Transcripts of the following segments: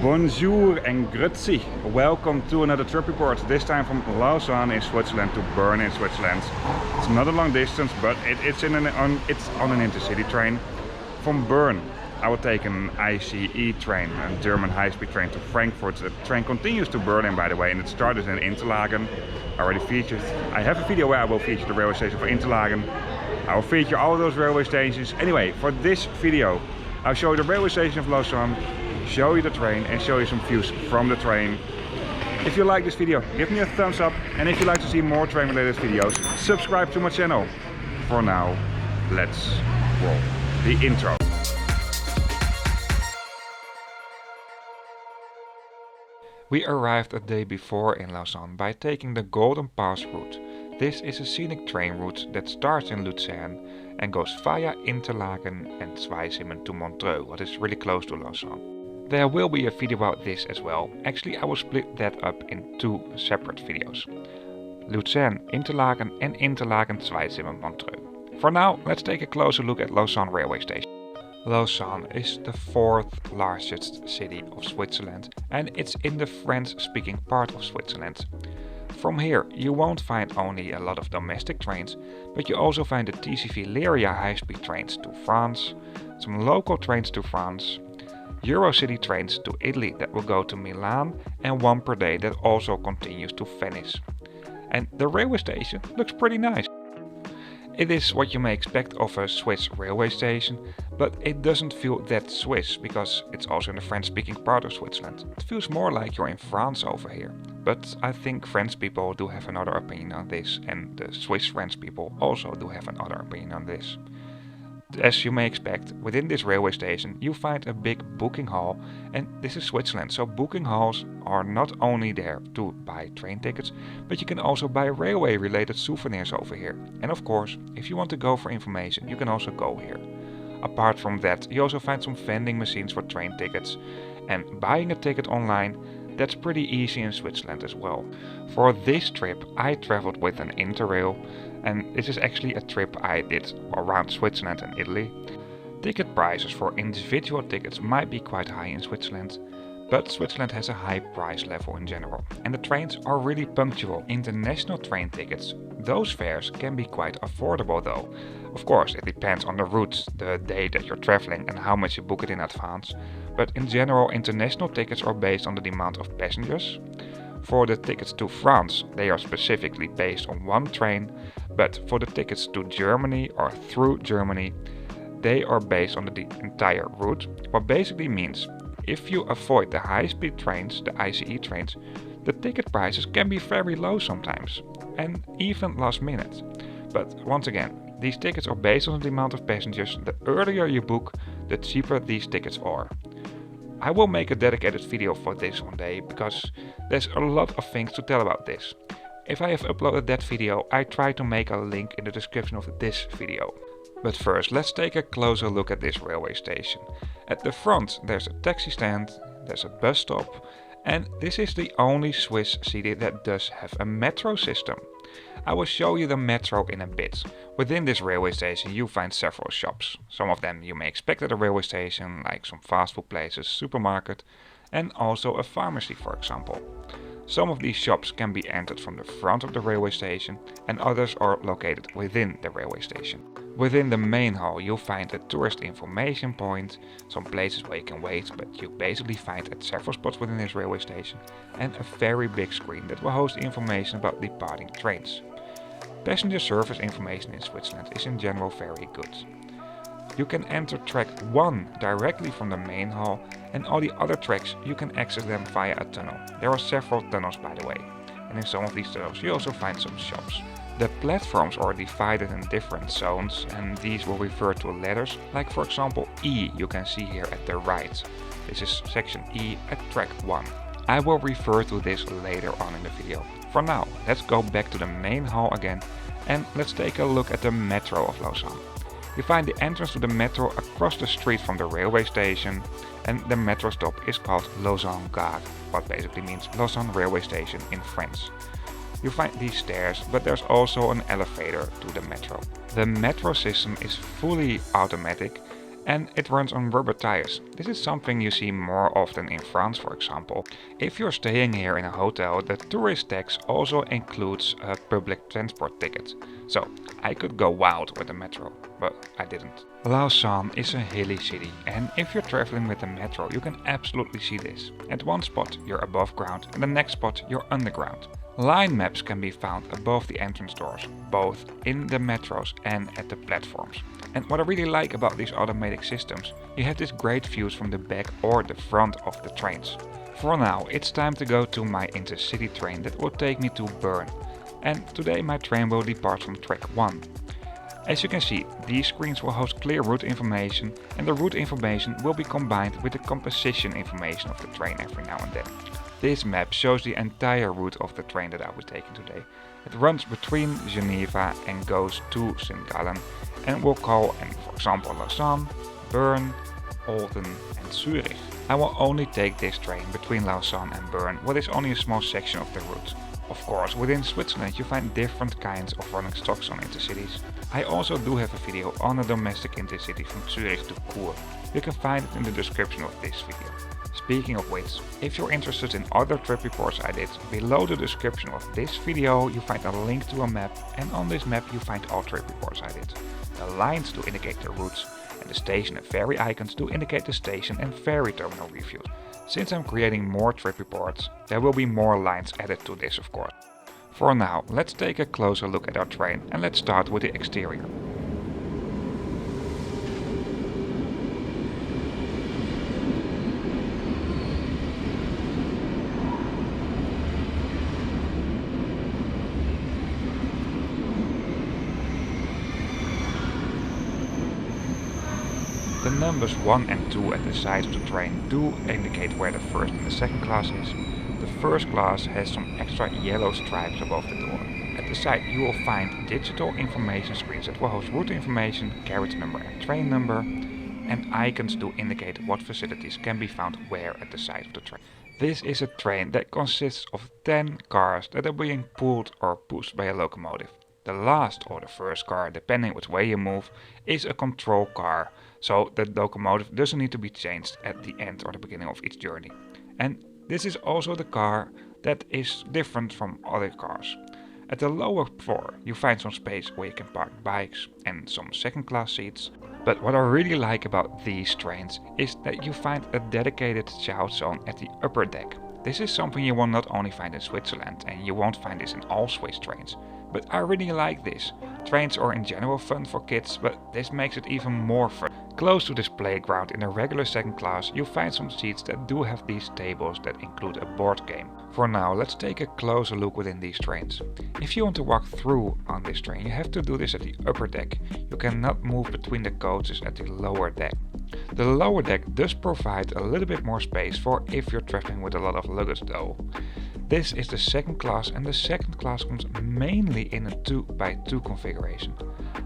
Bonjour and grüezi. Welcome to another trip report, this time from Lausanne in Switzerland to Bern in Switzerland. It's not a long distance, but it's on an Intercity train. From Bern I will take an ICE train, a German high-speed train, to Frankfurt. The train continues to Berlin, by the way, and it started in Interlaken. I have a video where I will feature the railway station for Interlaken. I will feature all those railway stations. Anyway, for this video I'll show you the railway station of Lausanne, show you the train and show you some views from the train. If you like this video, give me a thumbs up, and if you'd like to see more train related videos, subscribe to my channel. For now, let's roll the intro. We arrived a day before in Lausanne by taking the Golden Pass route. This is a scenic train route that starts in Lausanne and goes via Interlaken and Zweisimmen to Montreux, what is really close to Lausanne. There will be a video about this as well. Actually, I will split that up in two separate videos. Lausanne, Interlaken and Interlaken, Zweisimmen, Montreux. For now, let's take a closer look at Lausanne railway station. Lausanne is the fourth largest city of Switzerland and it's in the French-speaking part of Switzerland. From here you won't find only a lot of domestic trains, but you also find the TCV Lyria high-speed trains to France, some local trains to France, Eurocity trains to Italy that will go to Milan, and one per day that also continues to Venice. And the railway station looks pretty nice. It is what you may expect of a Swiss railway station, but it doesn't feel that Swiss because it's also in the French-speaking part of Switzerland. It feels more like you're in France over here. But I think French people do have another opinion on this, and the Swiss French people also do have another opinion on this. As you may expect, within this railway station you find a big booking hall, and this is Switzerland, so booking halls are not only there to buy train tickets, but you can also buy railway related souvenirs over here. And of course, if you want to go for information, you can also go here. Apart from that, you also find some vending machines for train tickets, and buying a ticket online, that's pretty easy in Switzerland as well. For this trip I traveled with an Interrail, and this is actually a trip I did around Switzerland and Italy. Ticket prices for individual tickets might be quite high in Switzerland, but Switzerland has a high price level in general, and the trains are really punctual. International train tickets, those fares can be quite affordable though. Of course, it depends on the route, the day that you're traveling and how much you book it in advance, but in general international tickets are based on the demand of passengers. For the tickets to France, they are specifically based on one train, but for the tickets to Germany or through Germany, they are based on the entire route, what basically means if you avoid the high-speed trains, the ICE trains, the ticket prices can be very low sometimes, and even last minute. But once again, these tickets are based on the amount of passengers. The earlier you book, the cheaper these tickets are. I will make a dedicated video for this one day, because there's a lot of things to tell about this. If I have uploaded that video, I try to make a link in the description of this video. But first, let's take a closer look at this railway station. At the front there's a taxi stand, there's a bus stop, and this is the only Swiss city that does have a metro system. I will show you the metro in a bit. Within this railway station you find several shops. Some of them you may expect at a railway station, like some fast food places, supermarket, and also a pharmacy for example. Some of these shops can be entered from the front of the railway station, and others are located within the railway station. Within the main hall you'll find a tourist information point, some places where you can wait, but you basically find at several spots within this railway station, and a very big screen that will host information about departing trains. Passenger service information in Switzerland is in general very good. You can enter track 1 directly from the main hall, and all the other tracks you can access them via a tunnel. There are several tunnels by the way, and in some of these tunnels you also find some shops. The platforms are divided in different zones, and these will refer to letters, like for example E you can see here at the right. This is section E at track 1. I will refer to this later on in the video. For now, let's go back to the main hall again, and let's take a look at the metro of Lausanne. You find the entrance to the metro across the street from the railway station, and the metro stop is called Lausanne Gare, what basically means Lausanne railway station in French. You find these stairs, but there's also an elevator to the metro. The metro system is fully automatic, and it runs on rubber tires. This is something you see more often in France, for example. If you're staying here in a hotel, the tourist tax also includes a public transport ticket. So I could go wild with the metro, but I didn't. Lausanne is a hilly city, and if you're traveling with the metro, you can absolutely see this. At one spot you're above ground, and the next spot you're underground. Line maps can be found above the entrance doors, both in the metros and at the platforms. And what I really like about these automatic systems, you have these great views from the back or the front of the trains. For now, it's time to go to my Intercity train that will take me to Bern. And today my train will depart from track 1. As you can see, these screens will host clear route information, and the route information will be combined with the composition information of the train every now and then. This map shows the entire route of the train that I will be taking today. It runs between Geneve and goes to St. Gallen and will call for example Lausanne, Bern, Olten and Zürich. I will only take this train between Lausanne and Bern, what is only a small section of the route. Of course, within Switzerland you find different kinds of running stocks on intercities. I also do have a video on a domestic intercity from Zürich to Chur. You can find it in the description of this video. Speaking of which, if you're interested in other trip reports I did, below the description of this video you find a link to a map, and on this map you find all trip reports I did. The lines to indicate the routes, and the station and ferry icons to indicate the station and ferry terminal reviews. Since I'm creating more trip reports, there will be more lines added to this of course. For now, let's take a closer look at our train and let's start with the exterior. The numbers 1 and 2 at the sides of the train do indicate where the first and the second class is. The first class has some extra yellow stripes above the door. At the side you will find digital information screens that will host route information, carriage number and train number, and icons to indicate what facilities can be found where at the side of the train. This is a train that consists of 10 cars that are being pulled or pushed by a locomotive. The last or the first car, depending which way you move, is a control car, so the locomotive doesn't need to be changed at the end or the beginning of each journey. And this is also the car that is different from other cars. At the lower floor you find some space where you can park bikes and some second class seats. But what I really like about these trains is that you find a dedicated child zone at the upper deck. This is something you will not only find in Switzerland, and you won't find this in all Swiss trains. But I really like this. Trains are in general fun for kids, but this makes it even more fun. Close to this playground in a regular second class you find some seats that do have these tables that include a board game. For now, let's take a closer look within these trains. If you want to walk through on this train, you have to do this at the upper deck. You cannot move between the coaches at the lower deck. The lower deck does provide a little bit more space for if you're traveling with a lot of luggage though. This is the second class, and the second class comes mainly in a 2x2 configuration.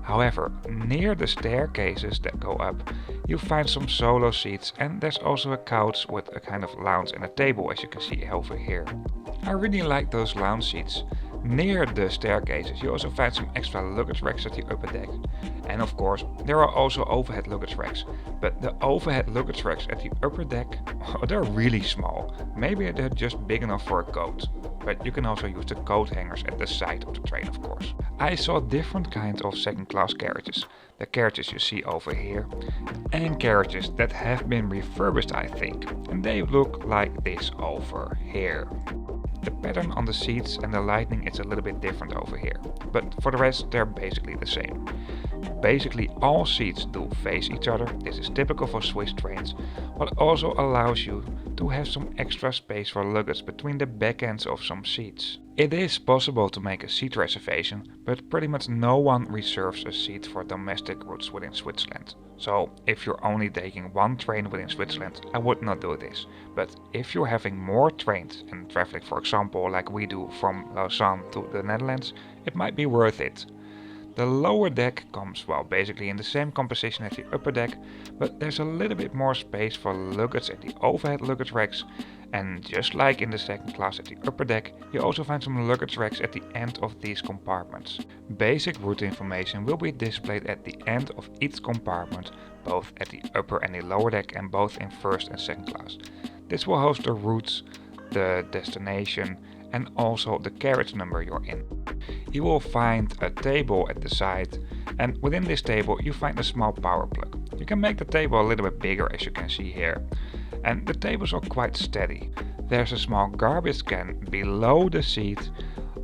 However, near the staircases that go up, you find some solo seats, and there's also a couch with a kind of lounge and a table, as you can see over here. I really like those lounge seats. Near the staircases you also find some extra luggage racks at the upper deck. And of course there are also overhead luggage racks. But the overhead luggage racks at the upper deck, they're really small. Maybe they're just big enough for a coat. But you can also use the coat hangers at the side of the train of course. I saw different kinds of second class carriages. The carriages you see over here. And carriages that have been refurbished I think. And they look like this over here. The pattern on the seats and the lighting is a little bit different over here, but for the rest they're basically the same. Basically all seats do face each other. This is typical for Swiss trains, but also allows you to have some extra space for luggage between the back ends of some seats. It is possible to make a seat reservation, but pretty much no one reserves a seat for domestic routes within Switzerland. So if you're only taking one train within Switzerland, I would not do this. But if you're having more trains and traveling, for example, like we do from Lausanne to the Netherlands, it might be worth it. The lower deck comes, well, basically in the same composition as the upper deck, but there's a little bit more space for luggage at the overhead luggage racks, and just like in the second class at the upper deck, you also find some luggage racks at the end of these compartments. Basic route information will be displayed at the end of each compartment, both at the upper and the lower deck and both in first and second class. This will host the routes, the destination, and also the carriage number you're in. You will find a table at the side, and within this table you find a small power plug. You can make the table a little bit bigger, as you can see here, and the tables are quite steady. There's a small garbage can below the seat.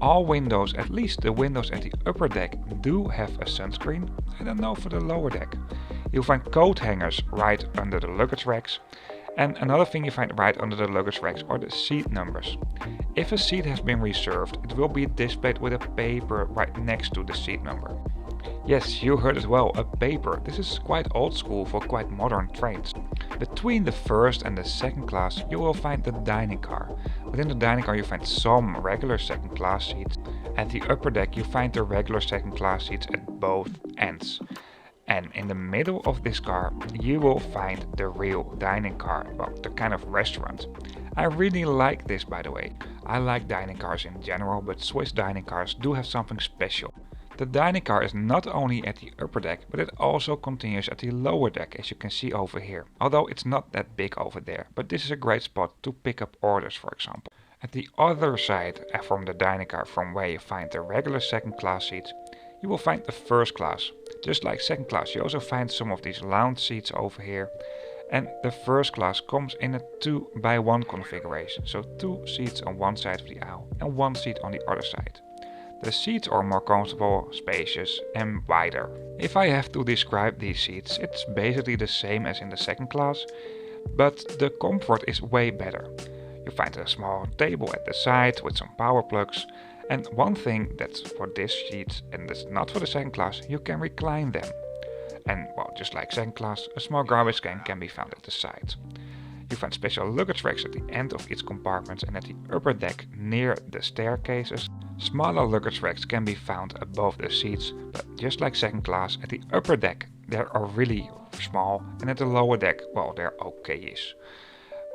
All windows, at least the windows at the upper deck, do have a sunscreen. I don't know for the lower deck. You'll find coat hangers right under the luggage racks. And another thing you find right under the luggage racks are the seat numbers. If a seat has been reserved, it will be displayed with a paper right next to the seat number. Yes, you heard it well, a paper. This is quite old school for quite modern trains. Between the first and the second class, you will find the dining car. Within the dining car you find some regular second class seats. At the upper deck you find the regular second class seats at both ends. And in the middle of this car you will find the real dining car, well, the kind of restaurant. I really like this, by the way. I like dining cars in general, but Swiss dining cars do have something special. The dining car is not only at the upper deck, but it also continues at the lower deck, as you can see over here. Although it's not that big over there, but this is a great spot to pick up orders, for example. At the other side from the dining car, from where you find the regular second class seats, you will find the first class. Just like second class, you also find some of these lounge seats over here. And the first class comes in a 2-by-1 configuration, so 2 seats on one side of the aisle and 1 seat on the other side. The seats are more comfortable, spacious and wider. If I have to describe these seats, it's basically the same as in the second class, but the comfort is way better. You find a small table at the side with some power plugs. And one thing that's for this seat and that's not for the second class, you can recline them. And well, just like second class, a small garbage can be found at the side. You find special luggage racks at the end of each compartment and at the upper deck near the staircases. Smaller luggage racks can be found above the seats, but just like second class, at the upper deck they are really small, and at the lower deck, well, they're okay-ish.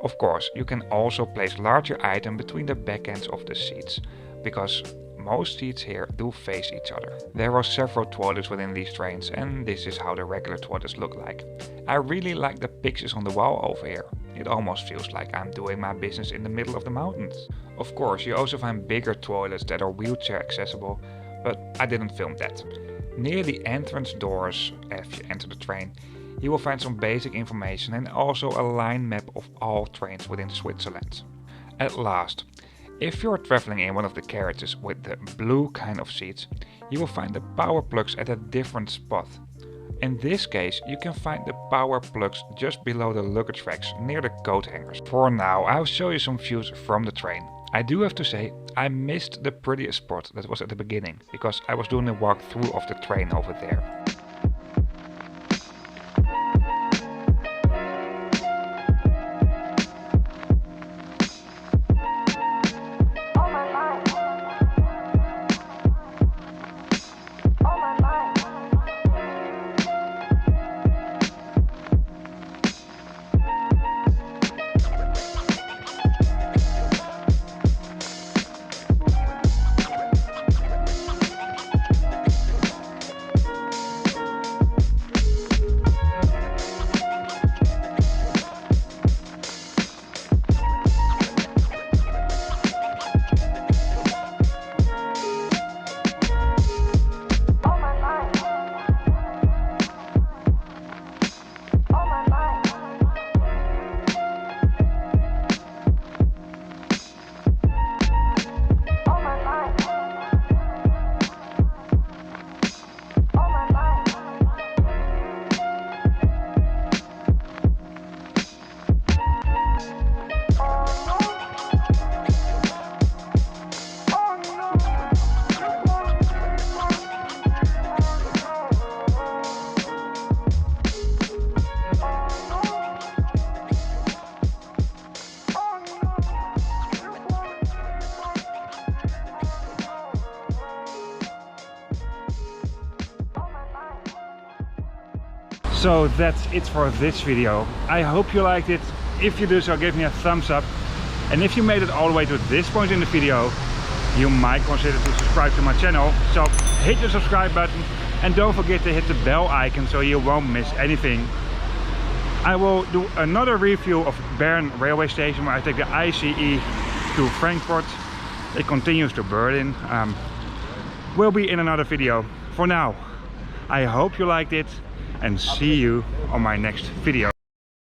Of course, you can also place larger items between the back ends of the seats, because most seats here do face each other. There are several toilets within these trains, and this is how the regular toilets look like. I really like the pictures on the wall over here. It almost feels like I'm doing my business in the middle of the mountains. Of course, you also find bigger toilets that are wheelchair accessible, but I didn't film that. Near the entrance doors, as you enter the train, you will find some basic information and also a line map of all trains within Switzerland. At last, if you're traveling in one of the carriages with the blue kind of seats, you will find the power plugs at a different spot. In this case, you can find the power plugs just below the luggage racks near the coat hangers. For now, I'll show you some views from the train. I do have to say, I missed the prettiest spot that was at the beginning, because I was doing a walkthrough of the train over there. So that's it for this video. I hope you liked it. If you do so, give me a thumbs up. And if you made it all the way to this point in the video, you might consider to subscribe to my channel. So hit the subscribe button and don't forget to hit the bell icon so you won't miss anything. I will do another review of Bern railway station where I take the ICE to Frankfurt. It continues to Berlin. Will be in another video. For now, I hope you liked it and see you on my next video.